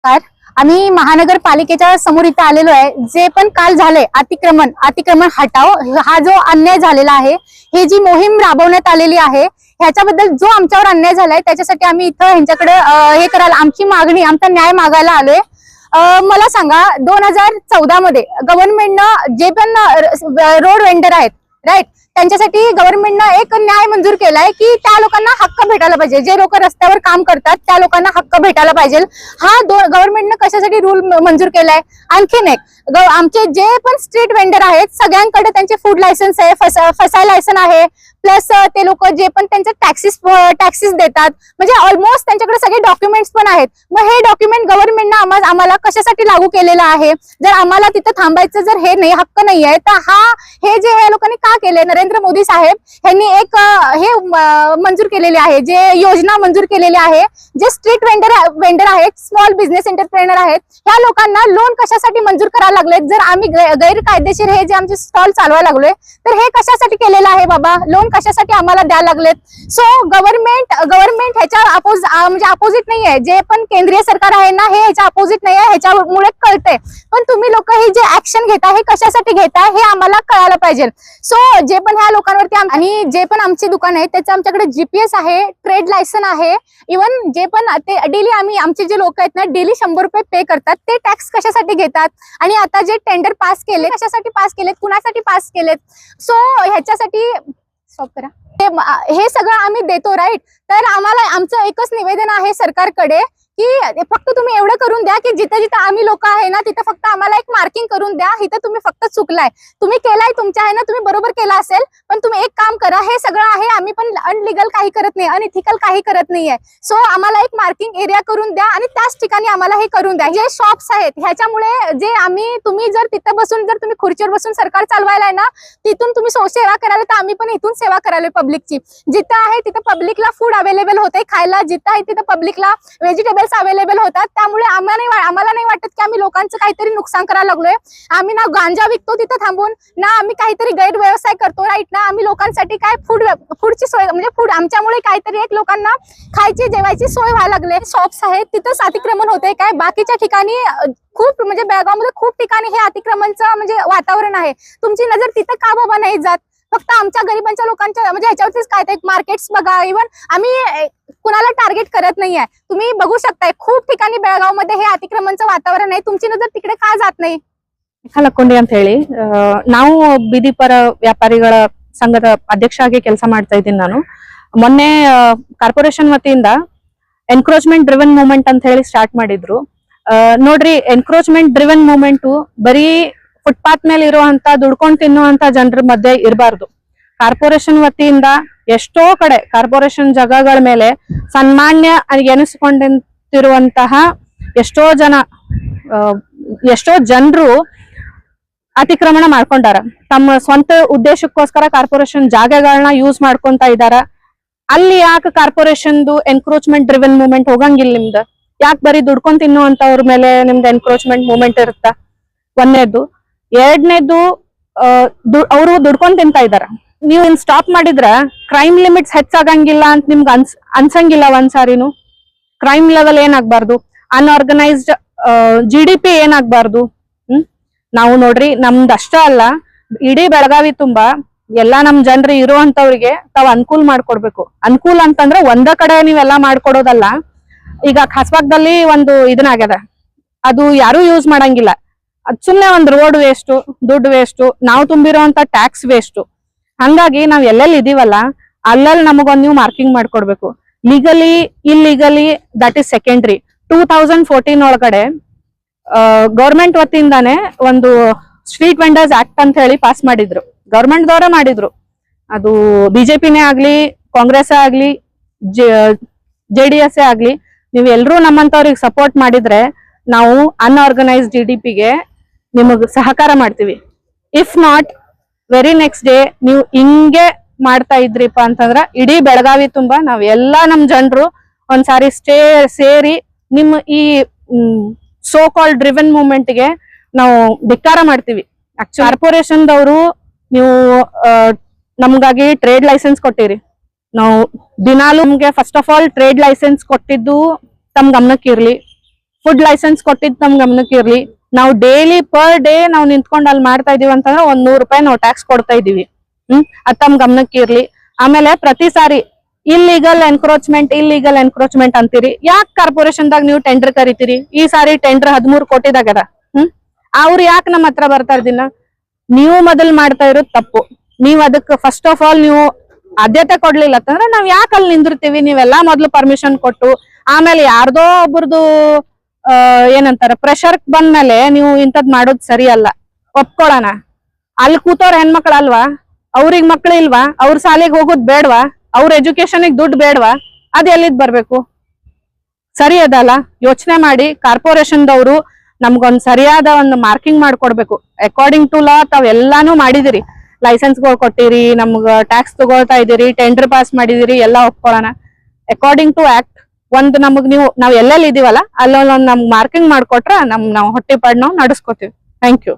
नमस्कार. आम्ही महानगरपालिकेच्या समोर इथे आलेलो आहे. जे पण काल झाले अतिक्रमण हटाव हा जो अन्याय झालेला आहे, हे जी मोहीम राबवण्यात आलेली आहे, ह्याच्याबद्दल जो आमच्यावर अन्याय झालाय त्याच्यासाठी आम्ही इथं ह्यांच्याकडे हे करायला आमची मागणी आमचा न्याय मागायला आलोय. मला सांगा 2014 मध्ये गव्हर्नमेंटनं जे पण रोड वेंडर आहेत राईट त्यांच्यासाठी गव्हर्नमेंटनं एक न्याय मंजूर केलाय की त्या लोकांना हक्क भेटायला पाहिजे. जे लोक रस्त्यावर काम करतात त्या लोकांना हक्क भेटायला पाहिजे. हा गव्हर्नमेंटनं कशासाठी रूल मंजूर केलाय? आणखीन एक आमचे जे पण स्ट्रीट वेंडर आहेत सगळ्यांकडे त्यांचे फूड लायसन्स आहे, फसाय लायसन आहे, प्लस ते लोक जे पण त्यांचे टॅक्सेस देतात, म्हणजे ऑलमोस्ट त्यांच्याकडे सगळे डॉक्युमेंट्स पण आहेत. मग हे डॉक्युमेंट गव्हर्नमेंटनं आम्हाला कशासाठी लागू केलेलं आहे? जर आम्हाला तिथं थांबायचं जर हे नाही हक्क नाही आहे तर हे जे या लोकांनी का केले? नरेंद्र मोदी साहेब यांनी एक हे मंजूर केलेले आहे, जे योजना मंजूर केलेली आहे. जे स्ट्रीट वेंडर आहेत, स्मॉल बिझनेस एंटरप्रेनर आहेत, ह्या लोकांना लोन कशासाठी मंजूर करायला लागलेत? जर आम्ही गैरकायदेशीर हे जे आमचे स्टॉल चालवायला लागलोय तर हे कशासाठी केलेलं आहे बाबा? लोन कशासाठी आम्हाला द्यायला लागलेत? सो गव्हर्नमेंट ह्याच्या म्हणजे अपोजिट नाही आहे. जे पण केंद्रीय सरकार आहे ना हे ह्याच्या अपोजिट नाही आहे, ह्याच्यामुळे कळतंय. पण तुम्ही लोक ही जे ऍक्शन घेताय हे कशासाठी घेताय हे आम्हाला कळायला पाहिजे. सो जे पण ह्या लोकांवरती आणि जे पण आमची दुकान आहे त्याचं आमच्याकडे जीपीएस आहे, ट्रेड लायसन आहे. इव्हन जे पण ते डेली आमचे जे लोक आहेत ना डेली 100 रुपये पे करतात, ते टॅक्स कशासाठी घेतात? आणि आता जे टेंडर पास केले कशासाठी पास केलेत, कुणासाठी पास केलेत? सो ह्याच्यासाठी स्टॉप करा. हे सगळं आम्ही देतो राईट. तर आम्हाला आमचं एकच निवेदन आहे सरकारकडे की फक्त तुम्ही एवढं करून द्या की जिथे जिथे आम्ही लोक आहे ना तिथे फक्त आम्हाला एक मार्किंग करून द्या, इथं तुम्ही फक्त चुकलाय, तुम्ही केलाय तुमच्या आहे ना, तुम्ही बरोबर केला असेल, पण तुम्ही एक काम करा, हे सगळं आहे आम्ही पण अनलिगल काही करत नाही, अनइथिकल काही करत नाहीये. सो आम्हाला एक मार्किंग एरिया करून द्या आणि त्याच ठिकाणी आम्हाला हे करून द्या. जे शॉप्स आहेत ह्याच्यामुळे जे तुम्ही जर तिथं बसून जर तुम्ही खुर्चीवर बसून सरकार चालवायला ना, तिथून तुम्ही सेवा करायला, तर आम्ही पण इथून सेवा करायला पब्लिकची. जिथं आहे तिथं पब्लिकला फूड अवेलेबल होते खायला, जिथं आहे तिथं पब्लिकला व्हेजिटेबल अवेलेबल होतात. त्यामुळे आम्हाला नाही वाटत की आम्ही लोकांचं काहीतरी नुकसान करायला लागलोय. आम्ही ना गांजा विकतो तिथं थांबून, ना आम्ही काहीतरी गैरव्यवसाय करतो राईट ना. आम्ही लोकांसाठी काय फूडची सोय, म्हणजे फूड आमच्यामुळे काहीतरी एक लोकांना खायची जेवायची सोय व्हायला लागले. शॉप्स आहेत तिथंच अतिक्रमण होते काय? बाकीच्या ठिकाणी खूप म्हणजे बेळगावमध्ये खूप ठिकाणी हे अतिक्रमणचं म्हणजे वातावरण आहे. तुमची नजर तिथं का बाबा नाही जात? फक्त आमच्या गरिबांच्या लोकांच्या म्हणजे ह्याच्यावरतीच काय ते मार्केट्स बघा. इव्हन आम्ही कुणाला टार्गेट करत नाहीये. तुम्ही बघू शकताय खूप ठिकाणी बेळगावमध्ये हे अतिक्रमणचं वातावरण आहे. तुमची नजर तिकडे का जात नाही? ಹಾಲಕೊಂಡಿ ಅಂತ ಹೇಳಿ ನಾವು ಬೀದಿ ಪರ ವ್ಯಾಪಾರಿಗಳ ಸಂಘದ ಅಧ್ಯಕ್ಷ ಆಗಿ ಕೆಲಸ ಮಾಡ್ತಾ ಇದ್ದೀನಿ ನಾನು. ಮೊನ್ನೆ ಕಾರ್ಪೊರೇಷನ್ ವತಿಯಿಂದ ಎನ್ಕ್ರೋಚ್ಮೆಂಟ್ ಡ್ರಿವನ್ ಮೂವ್ಮೆಂಟ್ ಅಂತ ಹೇಳಿ ಸ್ಟಾರ್ಟ್ ಮಾಡಿದ್ರು. ನೋಡ್ರಿ, ಎನ್ಕ್ರೋಚ್ಮೆಂಟ್ ಡ್ರಿವನ್ ಮೂವ್ಮೆಂಟ್ ಬರೀ ಫುಟ್ಪಾತ್ ಮೇಲೆ ಇರುವಂತ ದುಡ್ಕೊಂಡು ತಿನ್ನುವಂತ ಜನರ ಮಧ್ಯೆ ಇರಬಾರ್ದು. ಕಾರ್ಪೊರೇಷನ್ ವತಿಯಿಂದ ಎಷ್ಟೋ ಕಡೆ ಕಾರ್ಪೊರೇಷನ್ ಜಾಗಗಳ ಮೇಲೆ ಸನ್ಮಾನ್ಯ ಎನಿಸಿಕೊಂಡಿರುವಂತಹ ಎಷ್ಟೋ ಜನರು ಅತಿಕ್ರಮಣ ಮಾಡ್ಕೊಂಡಾರ. ತಮ್ಮ ಸ್ವಂತ ಉದ್ದೇಶಕ್ಕೋಸ್ಕರ ಕಾರ್ಪೊರೇಷನ್ ಜಾಗಗಳನ್ನ ಯೂಸ್ ಮಾಡ್ಕೊಂತ ಇದಾರ. ಅಲ್ಲಿ ಯಾಕೆ ಕಾರ್ಪೊರೇಷನ್ದು ಎನ್ಕ್ರೋಚ್ಮೆಂಟ್ ಡ್ರಿವನ್ ಮೂವ್ಮೆಂಟ್ ಹೋಗಂಗಿಲ್ಲ? ನಿಮ್ದು ಯಾಕೆ ಬರೀ ದುಡ್ಕೊಂಡ್ ತಿನ್ನುವಂತವ್ರ ಮೇಲೆ ನಿಮ್ದು ಎನ್ಕ್ರೋಚ್ಮೆಂಟ್ ಮೂವ್ಮೆಂಟ್ ಇರುತ್ತ? ಒಂದನೇದು. ಎರಡನೇದು, ಅವರು ದುಡ್ಕೊಂಡ್ ತಿಂತಾ ಇದಾರ. ನೀವು ಸ್ಟಾಪ್ ಮಾಡಿದ್ರ ಕ್ರೈಮ್ ಲಿಮಿಟ್ಸ್ ಹೆಚ್ಚಾಗಂಗಿಲ್ಲ ಅಂತ ನಿಮ್ಗೆ ಅನ್ಸಂಗಿಲ್ಲ ಒಂದ್ಸಾರಿನು? ಕ್ರೈಮ್ ಲೆವೆಲ್ ಏನಾಗ್ಬಾರ್ದು, ಅನ್ಆರ್ಗನೈಸ್ಡ್ GDP ಏನಾಗ್ಬಾರ್ದು? ನಾವು ನೋಡ್ರಿ, ನಮ್ದಷ್ಟ ಅಲ್ಲ ಇಡೀ ಬೆಳಗಾವಿ ತುಂಬಾ ಎಲ್ಲಾ ನಮ್ ಜನರು ಇರುವಂತವ್ರಿಗೆ ತಾವ್ ಅನುಕೂಲ ಮಾಡ್ಕೊಡ್ಬೇಕು. ಅನುಕೂಲ ಅಂತಂದ್ರೆ ಒಂದ ಕಡೆ ನೀವೆಲ್ಲಾ ಮಾಡ್ಕೊಡೋದಲ್ಲ. ಈಗ ಖಾಸಬಾಗ್ದಲ್ಲಿ ಒಂದು ಇದನ್ನಾಗ್ಯದ, ಅದು ಯಾರು ಯೂಸ್ ಮಾಡಂಗಿಲ್ಲ. ಅದ್ ಸುಮ್ನೆ ಒಂದ್ ರೋಡ್ ವೇಸ್ಟ್, ದುಡ್ಡು ವೇಸ್ಟ್, ನಾವು ತುಂಬಿರೋಂತ ಟ್ಯಾಕ್ಸ್ ವೇಸ್ಟ್. ಹಂಗಾಗಿ ನಾವ್ ಎಲ್ಲೆಲ್ಲಿ ಇದೀವಲ್ಲ ಅಲ್ಲಲ್ಲಿ ನಮಗೊಂದ್ ನೀವು ಮಾರ್ಕಿಂಗ್ ಮಾಡ್ಕೊಡ್ಬೇಕು. Legally ಇಲ್ಲಿಗಲಿ that is secondary. 2014 ಒಳಗಡೆ ಗೌರ್ಮೆಂಟ್ ವತಿಯಿಂದಾನೆ ಒಂದು ಸ್ಟ್ರೀಟ್ ವೆಂಡರ್ಸ್ ಆಕ್ಟ್ ಅಂತ ಹೇಳಿ ಪಾಸ್ ಮಾಡಿದ್ರು. ಗೌರ್ಮೆಂಟ್ ದವರ ಮಾಡಿದ್ರು. ಅದು ಬಿಜೆಪಿನೇ ಆಗ್ಲಿ, ಕಾಂಗ್ರೆಸ್ ಆಗ್ಲಿ, JDS ಆಗ್ಲಿ, ನೀವ್ ಎಲ್ರೂ ನಮ್ಮಂತವ್ರಿಗೆ ಸಪೋರ್ಟ್ ಮಾಡಿದ್ರೆ ನಾವು ಅನ್ಆರ್ಗನೈಸ್ಡ್ GDPಗೆ ನಿಮಗ್ ಸಹಕಾರ ಮಾಡ್ತೀವಿ. If not, very next day ನೀವು ಹಿಂಗೆ ಮಾಡ್ತಾ ಇದ್ರಿಪ್ಪ ಅಂತಂದ್ರ ಇಡೀ ಬೆಳಗಾವಿ ತುಂಬಾ ನಾವ್ ಎಲ್ಲಾ ನಮ್ ಜನರು ಒಂದ್ಸಾರಿ ಸೇರಿ ನಿಮ್ಮ ಈ ಸೋ ಕಾಲ್ಡ್ ಡ್ರಿವನ್ ಮೂವ್ಮೆಂಟ್ ಗೆ ನಾವು ಧಿಕ್ಕಾರ ಮಾಡ್ತೀವಿ. ಕಾರ್ಪೊರೇಷನ್ ದವರು ನೀವು ನಮ್ಗಾಗಿ ಟ್ರೇಡ್ ಲೈಸೆನ್ಸ್ ಕೊಟ್ಟಿರಿ. ನಾವು ದಿನಾಲು ನಮ್ಗೆ first of all trade licence ಕೊಟ್ಟಿದ್ದು ತಮ್ ಗಮನಕ್ಕೆ ಇರ್ಲಿ. ಫುಡ್ ಲೈಸೆನ್ಸ್ ಕೊಟ್ಟಿದ್ ನಮ್ ಗಮನಕ್ಕೆ ಇರ್ಲಿ. ನಾವು ಡೈಲಿ ಪರ್ ಡೇ ನಾವು ನಿಂತ್ಕೊಂಡು ಅಲ್ಲಿ ಮಾಡ್ತಾ ಇದೀವಿ ಅಂತಂದ್ರೆ ಒಂದ್ 100 ರೂಪಾಯಿ ನಾವು ಟ್ಯಾಕ್ಸ್ ಕೊಡ್ತಾ ಇದೀವಿ. ಅದ್ ತಮ್ ಗಮನಕ್ಕೆ ಇರ್ಲಿ. ಆಮೇಲೆ ಪ್ರತಿ ಸಾರಿ ಇಲ್ಲಿಗಲ್ ಎನ್ಕ್ರೋಚ್ಮೆಂಟ್ ಅಂತೀರಿ. ಯಾಕೆ ಕಾರ್ಪೊರೇಷನ್ ದಾಗ ನೀವು ಟೆಂಡರ್ ಕರಿತೀರಿ? ಈ ಸಾರಿ ಟೆಂಡರ್ 13 ಕೋಟಿದಾಗದ. ಅವ್ರು ಯಾಕೆ ನಮ್ಮ ಹತ್ರ ಬರ್ತಾರ ದಿನ? ನೀವು ಮೊದಲ್ ಮಾಡ್ತಾ ಇರೋದು ತಪ್ಪು. ನೀವ್ ಅದಕ್ಕೆ ಫಸ್ಟ್ ಆಫ್ ಆಲ್ ನೀವು ಆದ್ಯತೆ ಕೊಡ್ಲಿಲ್ಲ ಅಂತಂದ್ರೆ ನಾವ್ ಯಾಕೆ ಅಲ್ಲಿ ನಿಂದಿರ್ತೀವಿ? ನೀವೆಲ್ಲಾ ಮೊದ್ಲು ಪರ್ಮಿಷನ್ ಕೊಟ್ಟು ಆಮೇಲೆ ಯಾರ್ದೋ ಒಬ್ರದು ಏನಂತಾರ ಪ್ರೆಷರ್ ಬಂದ್ಮೇಲೆ ನೀವು ಇಂಥದ್ ಮಾಡೋದ್ ಸರಿ ಅಲ್ಲ. ಒಪ್ಕೊಳ್ಳೋಣ. ಅಲ್ಲಿ ಕೂತವ್ರ ಹೆಣ್ಮಕ್ಳು ಅಲ್ವಾ? ಅವ್ರಿಗೆ ಮಕ್ಳು ಇಲ್ವಾ? ಅವ್ರ ಶಾಲೆಗೆ ಹೋಗೋದ್ ಬೇಡ್ವಾ? ಅವ್ರ ಎಜುಕೇಶನ್ ದುಡ್ಡು ಬೇಡ್ವಾ? ಅದ್ ಎಲ್ಲಿದ್ ಬರ್ಬೇಕು? ಸರಿ ಅದಲ್ಲ. ಯೋಚನೆ ಮಾಡಿ. ಕಾರ್ಪೊರೇಷನ್ ದವರು ನಮ್ಗೊಂದ್ ಸರಿಯಾದ ಒಂದು ಮಾರ್ಕಿಂಗ್ ಮಾಡ್ಕೊಡ್ಬೇಕು. ಅಕಾರ್ಡಿಂಗ್ ಟು ಲಾ ತಾವ್ ಎಲ್ಲಾನು ಮಾಡಿದಿರಿ. ಲೈಸೆನ್ಸ್ಗಳು ಕೊಟ್ಟಿರಿ, ನಮ್ಗ ಟ್ಯಾಕ್ಸ್ ತಗೊಳ್ತಾ ಇದೀರಿ, ಟೆಂಡರ್ ಪಾಸ್ ಮಾಡಿದಿರಿ, ಎಲ್ಲಾ ಒಪ್ಕೊಳ್ಳೋಣ. ಅಕಾರ್ಡಿಂಗ್ ಟು ಆಕ್ಟ್ ಒಂದ್ ನಮಗ್ ನಾವ್ ಎಲ್ಲೆಲ್ಲಿ ಇದೀವಲ್ಲ ಅಲ್ಲೊಂದ್ ನಮ್ಗ್ ಮಾರ್ಕಿಂಗ್ ಮಾಡ್ಕೊಟ್ರ ನಾವು ಹೊಟ್ಟೆ ಪಾಡ್ ನಾವು ನಡ್ಸ್ಕೊತೀವಿ. Thank you.